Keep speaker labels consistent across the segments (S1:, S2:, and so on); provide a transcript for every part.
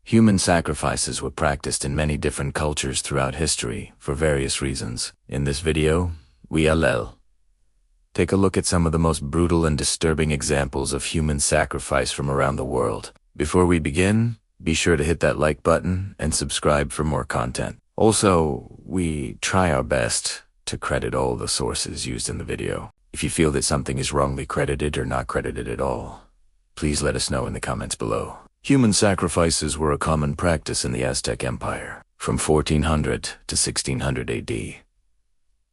S1: Human sacrifices were practiced in many different cultures throughout history for various reasons. In this video, we'll take a look at some of the most brutal and disturbing examples of human sacrifice from around the world. Before we begin, be sure to hit that like button and subscribe for more content. Also, we try our best to credit all the sources used in the video. If you feel that something is wrongly credited or not credited at all, please let us know in the comments below. Human sacrifices were a common practice in the Aztec Empire, from 1400 to 1600 AD.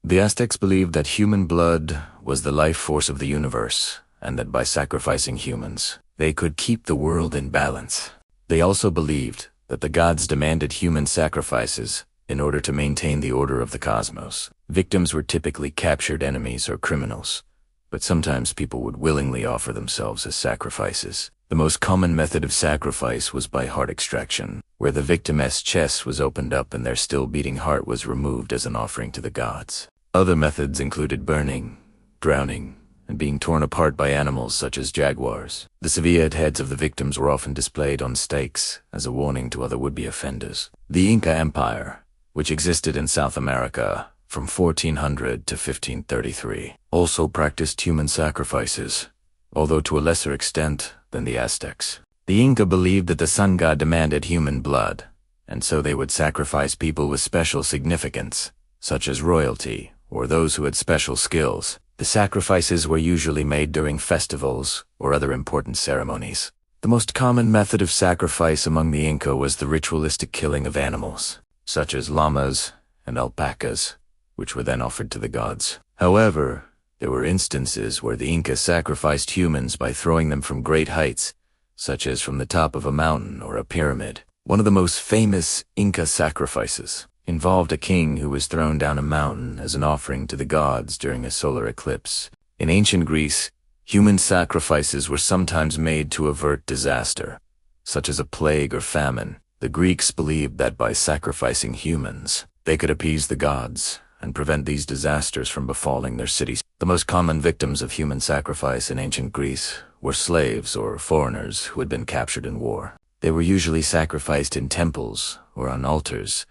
S1: The Aztecs believed that human blood was the life force of the universe, and that by sacrificing humans, they could keep the world in balance. They also believed that the gods demanded human sacrifices in order to maintain the order of the cosmos. Victims were typically captured enemies or criminals, but sometimes people would willingly offer themselves as sacrifices. The most common method of sacrifice was by heart extraction, where the victim's chest was opened up and their still beating heart was removed as an offering to the gods. Other methods included burning, drowning, and being torn apart by animals such as jaguars. The severed heads of the victims were often displayed on stakes as a warning to other would-be offenders. The Inca Empire, which existed in South America from 1400 to 1533, also practiced human sacrifices, although to a lesser extent than the Aztecs. The Inca believed that the sun god demanded human blood, and so they would sacrifice people with special significance, such as royalty or those who had special skills. The sacrifices were usually made during festivals or other important ceremonies. The most common method of sacrifice among the Inca was the ritualistic killing of animals, such as llamas and alpacas, which were then offered to the gods. However, there were instances where the Incas sacrificed humans by throwing them from great heights, such as from the top of a mountain or a pyramid. One of the most famous Inca sacrifices involved a king who was thrown down a mountain as an offering to the gods during a solar eclipse. In ancient Greece, human sacrifices were sometimes made to avert disaster, such as a plague or famine. The Greeks believed that by sacrificing humans, they could appease the gods and prevent these disasters from befalling their cities. The most common victims of human sacrifice in ancient Greece were slaves or foreigners who had been captured in war. They were usually sacrificed in temples or on altars,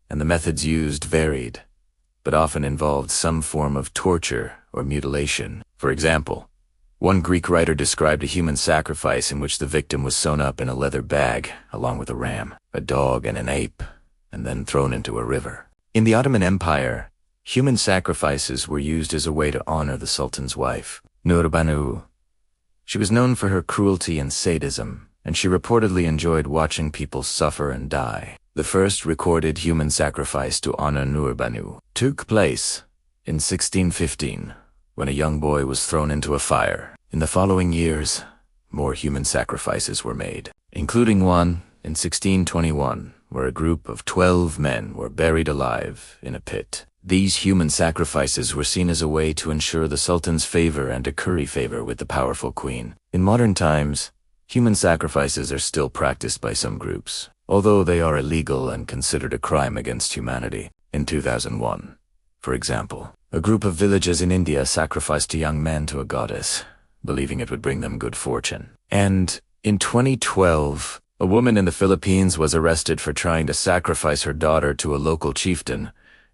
S1: and the methods used varied, but often involved some form of torture or mutilation. For example, one Greek writer described a human sacrifice in which the victim was sewn up in a leather bag along with a ram, a dog, and an ape, and then thrown into a river. In the Ottoman Empire, human sacrifices were used as a way to honor the Sultan's wife, Nurbanu. She was known for her cruelty and sadism, and she reportedly enjoyed watching people suffer and die. The first recorded human sacrifice to honor Nurbanu took place in 1615, when a young boy was thrown into a fire. In the following years, more human sacrifices were made, including one in 1621, where a group of 12 men were buried alive in a pit. These human sacrifices were seen as a way to ensure the Sultan's favor and to curry favor with the powerful queen. In modern times, human sacrifices are still practiced by some groups, although they are illegal and considered a crime against humanity. In 2001, for example, a group of villagers in India sacrificed a young man to a goddess, believing it would bring them good fortune. And in 2012, a woman in the Philippines was arrested for trying to sacrifice her daughter to a local chieftain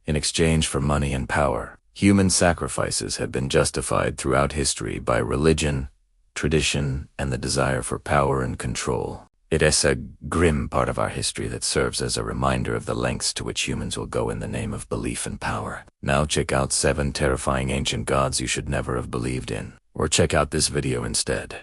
S1: in exchange for money and power. Human sacrifices have been justified throughout history by religion, tradition, and the desire for power and control. It is a grim part of our history that serves as a reminder of the lengths to which humans will go in the name of belief and power. Now check out 7 terrifying ancient gods you should never have believed in, or check out this video instead.